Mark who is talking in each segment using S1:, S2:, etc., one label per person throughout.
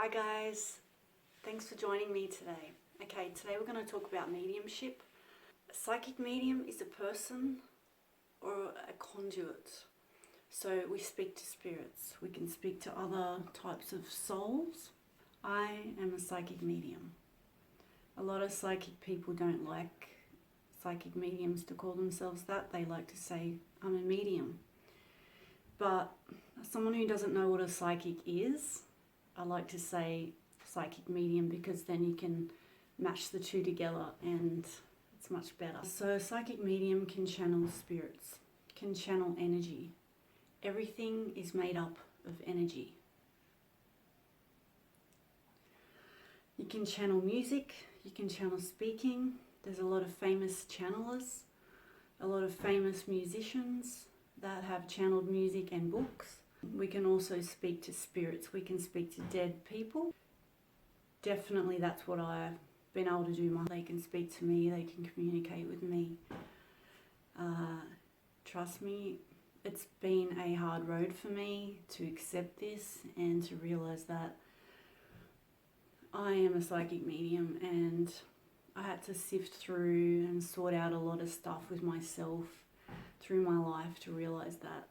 S1: Hi guys, thanks for joining me today. Okay, today we're going to talk about mediumship. A psychic medium is a person or a conduit. So we speak to spirits, we can speak to other types of souls. I am a psychic medium. A lot of psychic people don't like psychic mediums to call themselves that. They like to say, I'm a medium. But as someone who doesn't know what a psychic is, I like to say psychic medium because then you can match the two together and it's much better. So a psychic medium can channel spirits, can channel energy. Everything is made up of energy. You can channel music, you can channel speaking. There's a lot of famous channelers, a lot of famous musicians that have channeled music and books. We can also speak to spirits, we can speak to dead people. Definitely that's what I've been able to do. They can speak to me, they can communicate with me. Trust me, it's been a hard road for me to accept this and to realise that I am a psychic medium, and I had to sift through and sort out a lot of stuff with myself through my life to realise that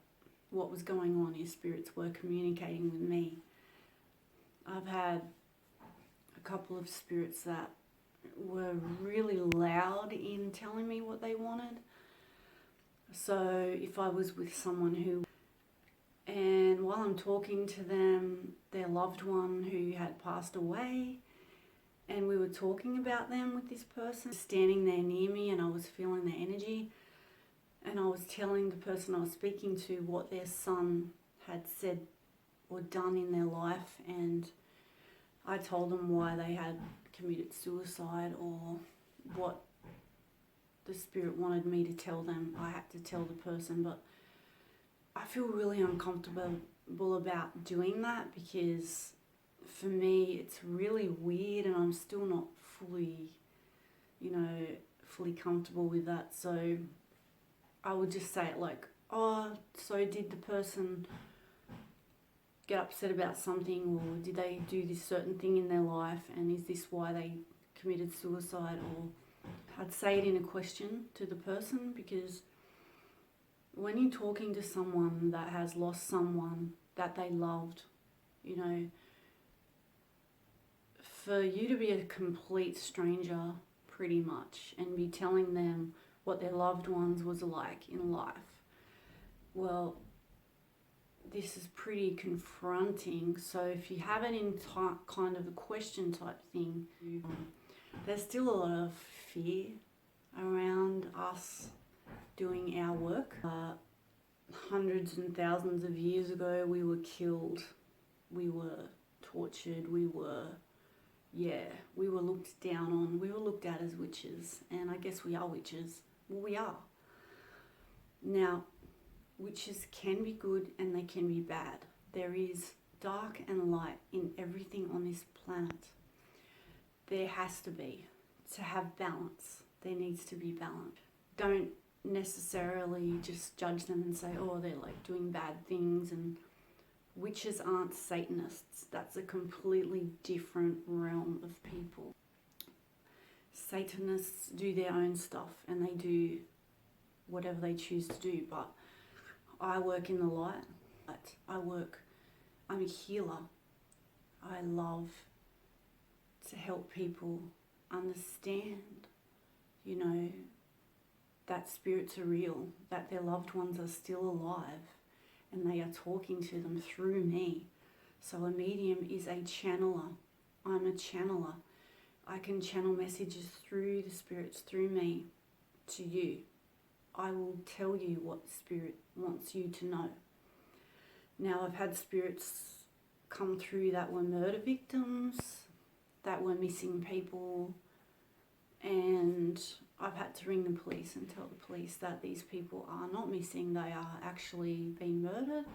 S1: what was going on is spirits were communicating with me. I've had a couple of spirits that were really loud in telling me what they wanted. So if I was with someone and while I'm talking to them, their loved one who had passed away, and we were talking about them with this person, standing there near me, and I was feeling their energy, and I was telling the person I was speaking to what their son had said or done in their life, and I told them why they had committed suicide or what the spirit wanted me to tell them. I had to tell the person, but I feel really uncomfortable about doing that because for me it's really weird and I'm still not fully comfortable with that. So I would just say it like, oh, so did the person get upset about something, or did they do this certain thing in their life, and is this why they committed suicide? Or I'd say it in a question to the person, because when you're talking to someone that has lost someone that they loved, for you to be a complete stranger pretty much and be telling them what their loved ones was like in life, well, this is pretty confronting. So if you have it in kind of a question type thing, there's still a lot of fear around us doing our work. Hundreds and thousands of years ago we were killed, we were tortured, we were looked down on, we were looked at as witches, and I guess we are witches. Well, we are. Now, witches can be good and they can be bad. There is dark and light in everything on this planet. There has to be. To have balance, there needs to be balance. Don't necessarily just judge them and say, oh, they're like doing bad things. And witches aren't Satanists. That's a completely different realm of people. Satanists do their own stuff and they do whatever they choose to do, but I work in the light. I'm a healer. I love to help people understand, that spirits are real, that their loved ones are still alive and they are talking to them through me. So a medium is a channeler. I'm a channeler. I can channel messages through the spirits, through me, to you. I will tell you what spirit wants you to know. Now, I've had spirits come through that were murder victims, that were missing people, and I've had to ring the police and tell the police that these people are not missing, they are actually being murdered.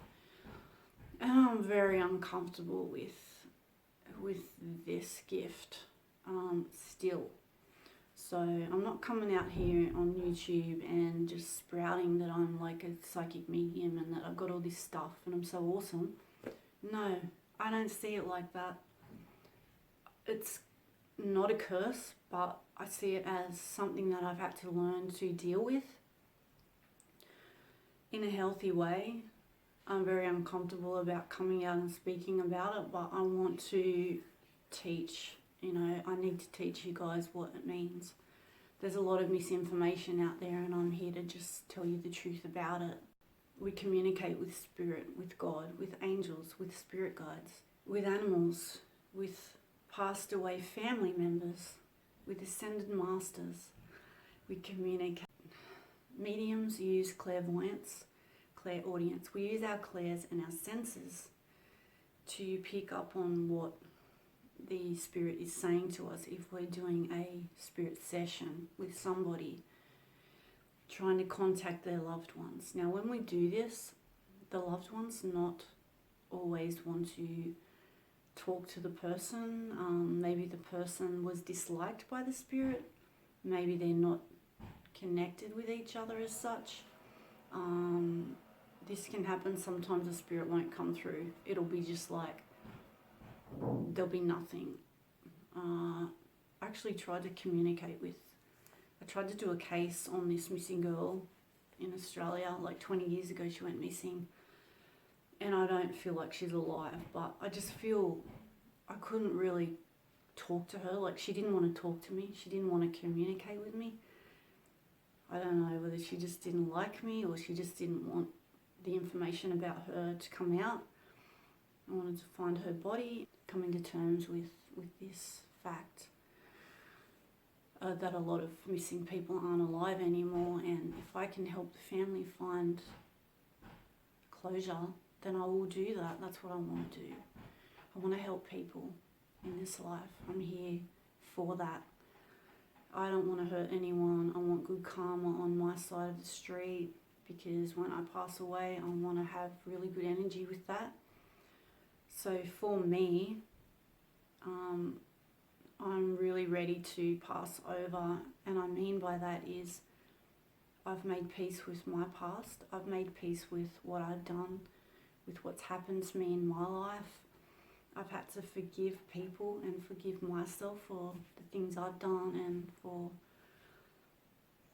S1: And I'm very uncomfortable with this gift still. So I'm not coming out here on YouTube and just sprouting that I'm like a psychic medium and that I've got all this stuff and I'm so awesome. No, I don't see it like that. it's not a curse, but I see it as something that I've had to learn to deal with in a healthy way. I'm very uncomfortable about coming out and speaking about it, but I want to teach, I need to teach you guys what it means. There's a lot of misinformation out there, and I'm here to just tell you the truth about it. We communicate with spirit, with God, with angels, with spirit guides, with animals, with passed away family members, with ascended masters. We communicate. Mediums use clairvoyance, clairaudience. We use our clairs and our senses to pick up on what the spirit is saying to us if we're doing a spirit session with somebody trying to contact their loved ones. Now, when we do this, the loved ones not always want to talk to the person. Maybe the person was disliked by the spirit. Maybe they're not connected with each other as such. This can happen. Sometimes the spirit won't come through. It'll be just like, there'll be nothing. I actually tried to communicate with, I tried to do a case on this missing girl in Australia, like 20 years ago she went missing. And I don't feel like she's alive, but I just feel I couldn't really talk to her. Like, she didn't want to talk to me. She didn't want to communicate with me. I don't know whether she just didn't like me or she just didn't want the information about her to come out. I wanted to find her body, coming to terms with this fact that a lot of missing people aren't alive anymore, and if I can help the family find closure, then I will do that. That's what I want to do. I want to help people in this life. I'm here for that. I don't want to hurt anyone. I want good karma on my side of the street, because when I pass away, I want to have really good energy with that. So for me, I'm really ready to pass over, and I mean by that is I've made peace with my past. I've made peace with what I've done, with what's happened to me in my life. I've had to forgive people and forgive myself for the things I've done and for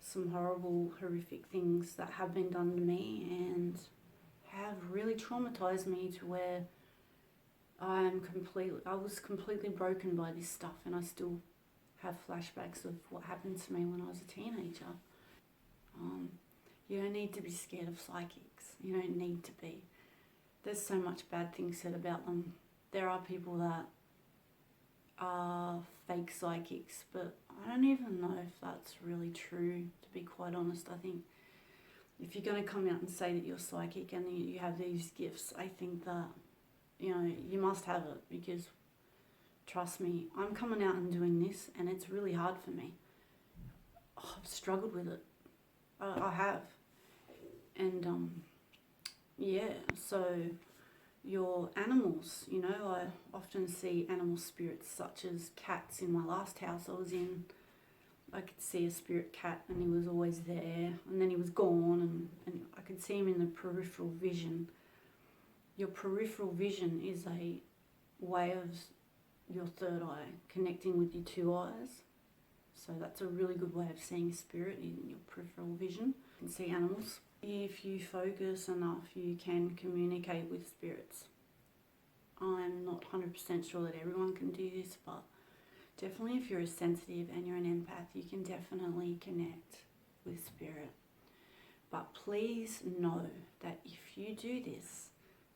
S1: some horrible, horrific things that have been done to me and have really traumatized me to where I was completely broken by this stuff, and I still have flashbacks of what happened to me when I was a teenager. You don't need to be scared of psychics. You don't need to be. There's so much bad things said about them. There are people that are fake psychics, but I don't even know if that's really true, to be quite honest. I think if you're going to come out and say that you're psychic and you have these gifts, I think that, you must have it, because trust me, I'm coming out and doing this and it's really hard for me. I've struggled with it. I have. And so your animals, I often see animal spirits such as cats. In my last house I was in, I could see a spirit cat and he was always there, and then he was gone, and I could see him in the peripheral vision. Your peripheral vision is a way of your third eye connecting with your two eyes. So that's a really good way of seeing a spirit, in your peripheral vision. You can see animals. If you focus enough, you can communicate with spirits. I'm not 100% sure that everyone can do this, but definitely if you're a sensitive and you're an empath, you can definitely connect with spirit. But please know that if you do this,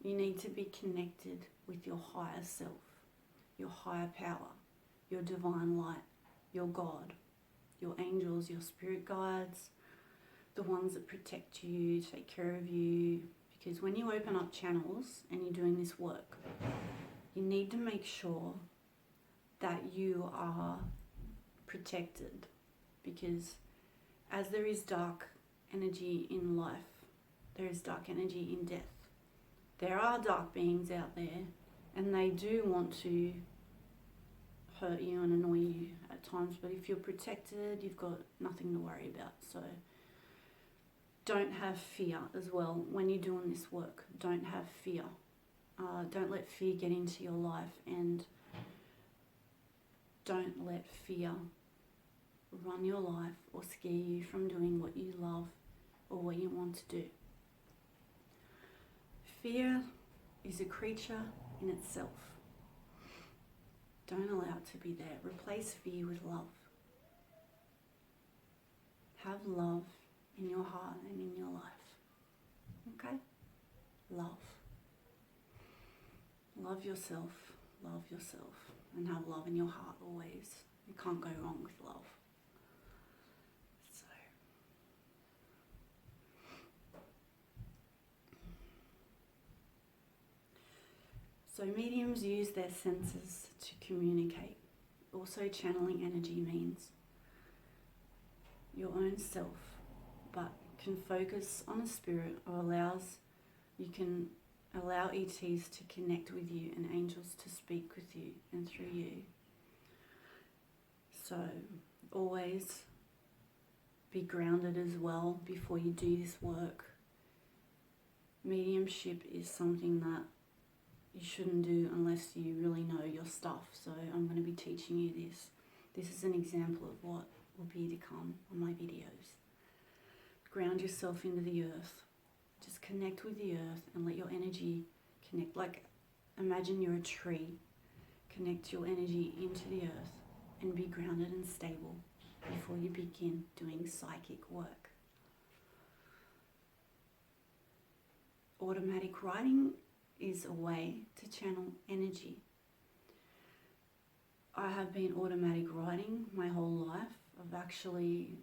S1: you need to be connected with your higher self, your higher power, your divine light, your God, your angels, your spirit guides, the ones that protect you, take care of you. Because when you open up channels and you're doing this work, you need to make sure that you are protected, because as there is dark energy in life, there is dark energy in death. There are dark beings out there, and they do want to hurt you and annoy you at times, but if you're protected, you've got nothing to worry about. So don't have fear as well when you're doing this work. Don't have fear. Don't let fear get into your life and Don't let fear run your life or scare you from doing what you love or what you want to do. Fear is a creature in itself. Don't allow it to be there. Replace fear with love. Have love in your heart and in your life. Okay? Love. Love yourself, and have love in your heart always. You can't go wrong with love. So mediums use their senses to communicate. Also, channeling energy means your own self, but can focus on a spirit, or you can allow ETs to connect with you and angels to speak with you and through you. So always be grounded as well before you do this work. Mediumship is something that you shouldn't do unless you really know your stuff. So I'm going to be teaching you this. This is an example of what will be to come on my videos. Ground yourself into the earth. Just connect with the earth and let your energy connect. Like, imagine you're a tree. Connect your energy into the earth and be grounded and stable before you begin doing psychic work. Automatic writing is a way to channel energy. I have been automatic writing my whole life. I've actually,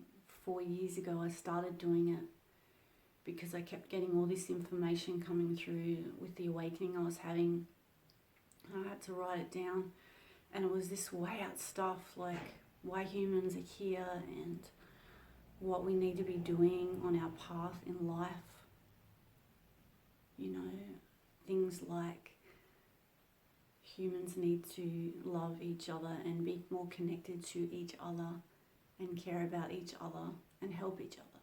S1: 4 years ago, I started doing it because I kept getting all this information coming through with the awakening I was having. I had to write it down, and it was this way out stuff like why humans are here and what we need to be doing on our path in life. You know, things like humans need to love each other and be more connected to each other and care about each other and help each other,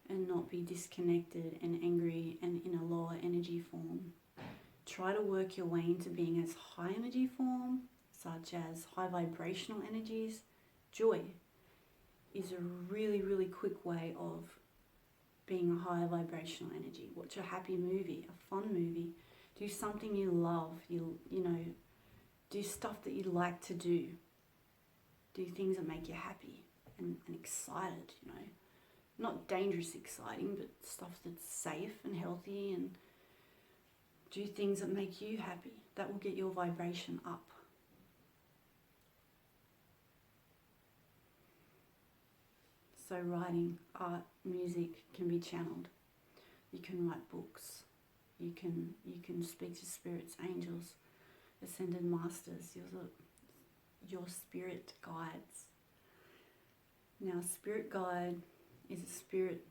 S1: and not be disconnected and angry and in a lower energy form. Try to work your way into being as high energy form, such as high vibrational energies. Joy is a really, really quick way of being a higher vibrational energy. Watch a happy movie, a fun movie. Do something you love. You know, do stuff that you like to do. Do things that make you happy and excited, you know. Not dangerous exciting, but stuff that's safe and healthy, and do things that make you happy. That will get your vibration up. So writing, art, music can be channeled. You can write books. You can speak to spirits, angels, ascended masters, your spirit guides. Now, spirit guide is a spirit.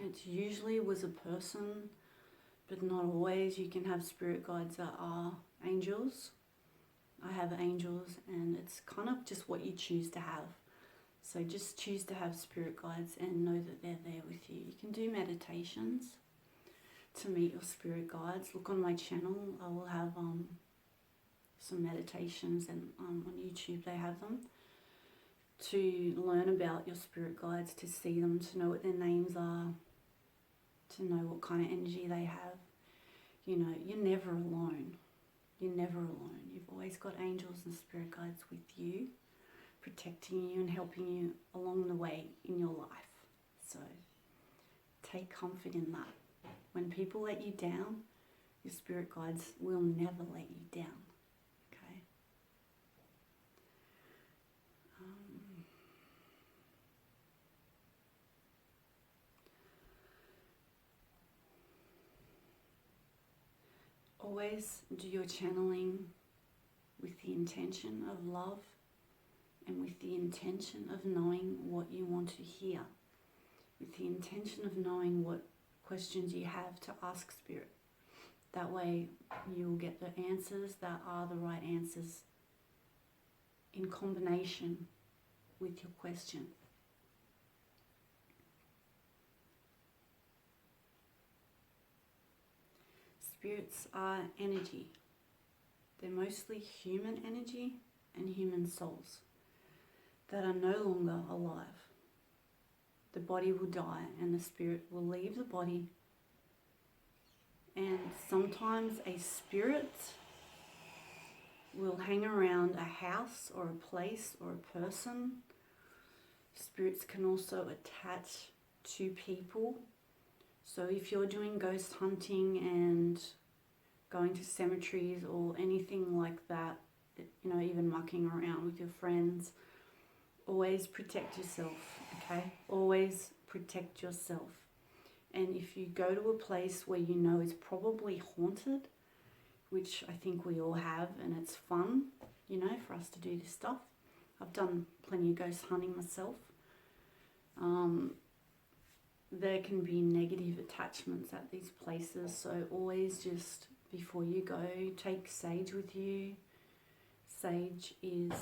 S1: It usually was a person, but not always. You can have spirit guides that are angels. I have angels, and it's kind of just what you choose to have. So just choose to have spirit guides and know that they're there with you. You can do meditations to meet your spirit guides. Look on my channel. I will have some meditations, and on YouTube they have them, to learn about your spirit guides, to see them, to know what their names are, to know what kind of energy they have. You know, you're never alone. You're never alone. You've always got angels and spirit guides with you, protecting you and helping you along the way in your life. So take comfort in that. When people let you down, your spirit guides will never let you down. Okay? Always do your channeling with the intention of love and with the intention of knowing what you want to hear, with the intention of knowing what questions you have to ask Spirit. That way you'll get the answers that are the right answers in combination with your question. Spirits are energy. They're mostly human energy, and human souls that are no longer alive. The body will die and the spirit will leave the body. And sometimes a spirit will hang around a house or a place or a person. Spirits can also attach to people. So if you're doing ghost hunting and going to cemeteries or anything like that, you know, even mucking around with your friends, always protect yourself, okay? Always protect yourself. And if you go to a place where you know is probably haunted, which I think we all have, and it's fun, you know, for us to do this stuff. I've done plenty of ghost hunting myself. There can be negative attachments at these places, so always just, before you go, take sage with you. Sage is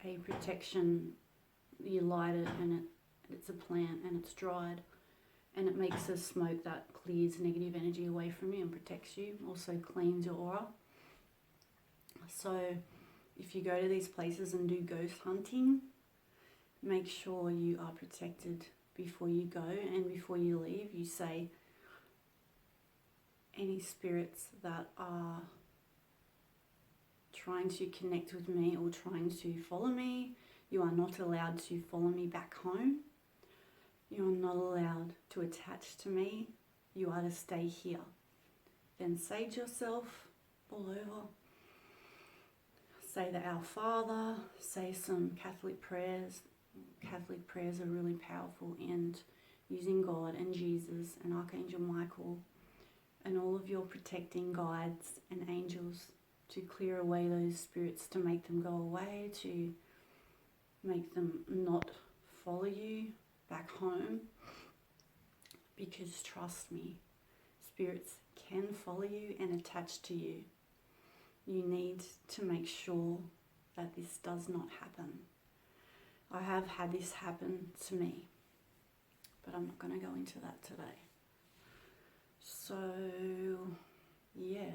S1: a protection. You light it and it's a plant and it's dried, and it makes a smoke that clears negative energy away from you and protects you, also cleans your aura. So if you go to these places and do ghost hunting, make sure you are protected before you go, and before you leave you say, any spirits that are trying to connect with me or trying to follow me, you are not allowed to follow me back home. You are not allowed to attach to me. You are to stay here. Then sage yourself all over. Say the Our Father. Say some Catholic prayers. Catholic prayers are really powerful, and using God and Jesus and Archangel Michael and all of your protecting guides and angels to clear away those spirits, to make them go away, to make them not follow you back home. Because trust me, spirits can follow you and attach to you. You need to make sure that this does not happen. I have had this happen to me, but I'm not going to go into that today. So, yeah.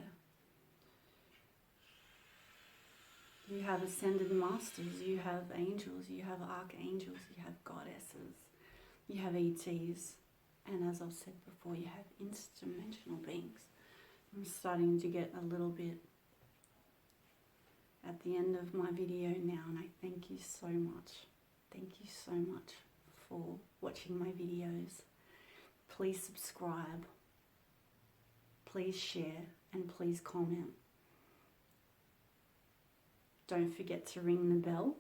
S1: You have ascended masters, you have angels, you have archangels, you have goddesses, you have ETs, and as I've said before, you have interdimensional beings. I'm starting to get a little bit at the end of my video now, and I thank you so much. Thank you so much for watching my videos. Please subscribe, please share, and please comment. Don't forget to ring the bell.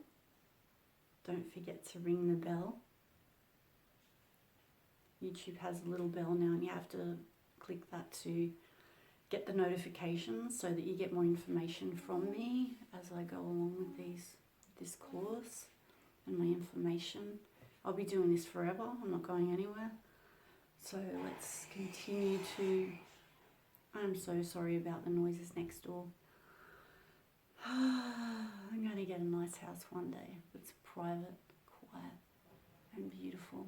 S1: Don't forget to ring the bell. YouTube has a little bell now, and you have to click that to get the notifications so that you get more information from me as I go along with this course and my information. I'll be doing this forever. I'm not going anywhere. So let's continue to... I'm so sorry about the noises next door. I'm going to get a nice house one day. It's private, quiet, and beautiful.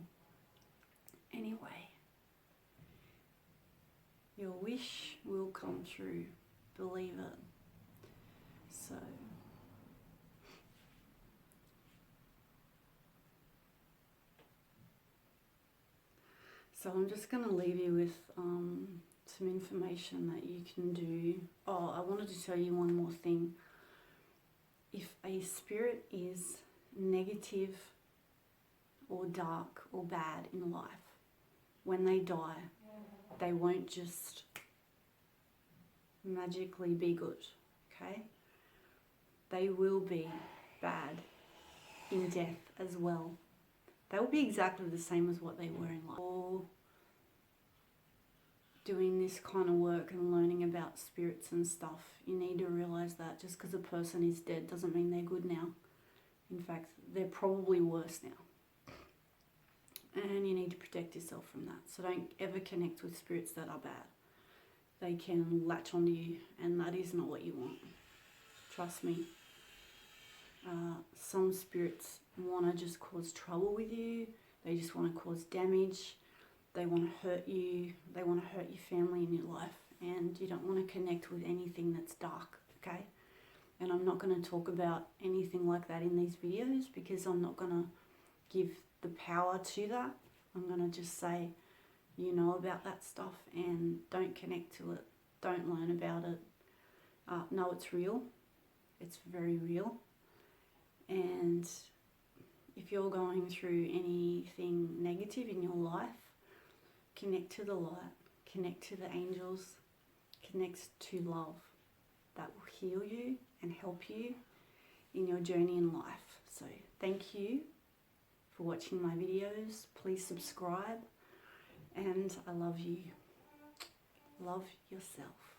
S1: Anyway, your wish will come true. Believe it. So I'm just going to leave you with some information that you can do. Oh, I wanted to tell you one more thing. If a spirit is negative or dark or bad in life, when they die, they won't just magically be good, okay? They will be bad in death as well. They will be exactly the same as what they were in life. All doing this kind of work and learning about spirits and stuff, you need to realize that just because a person is dead doesn't mean they're good now. In fact, they're probably worse now. And you need to protect yourself from that. So don't ever connect with spirits that are bad. They can latch onto you, and that is not what you want. Trust me. Some spirits want to just cause trouble with you. They just want to cause damage. They want to hurt you. They want to hurt your family and your life. And you don't want to connect with anything that's dark, okay? And I'm not going to talk about anything like that in these videos because I'm not going to give the power to that. I'm going to just say, you know about that stuff and don't connect to it. Don't learn about it. Know it's real. It's very real. And if you're going through anything negative in your life, connect to the light, connect to the angels, connect to love. That will heal you and help you in your journey in life. So thank you for watching my videos. Please subscribe, and I love you. Love yourself.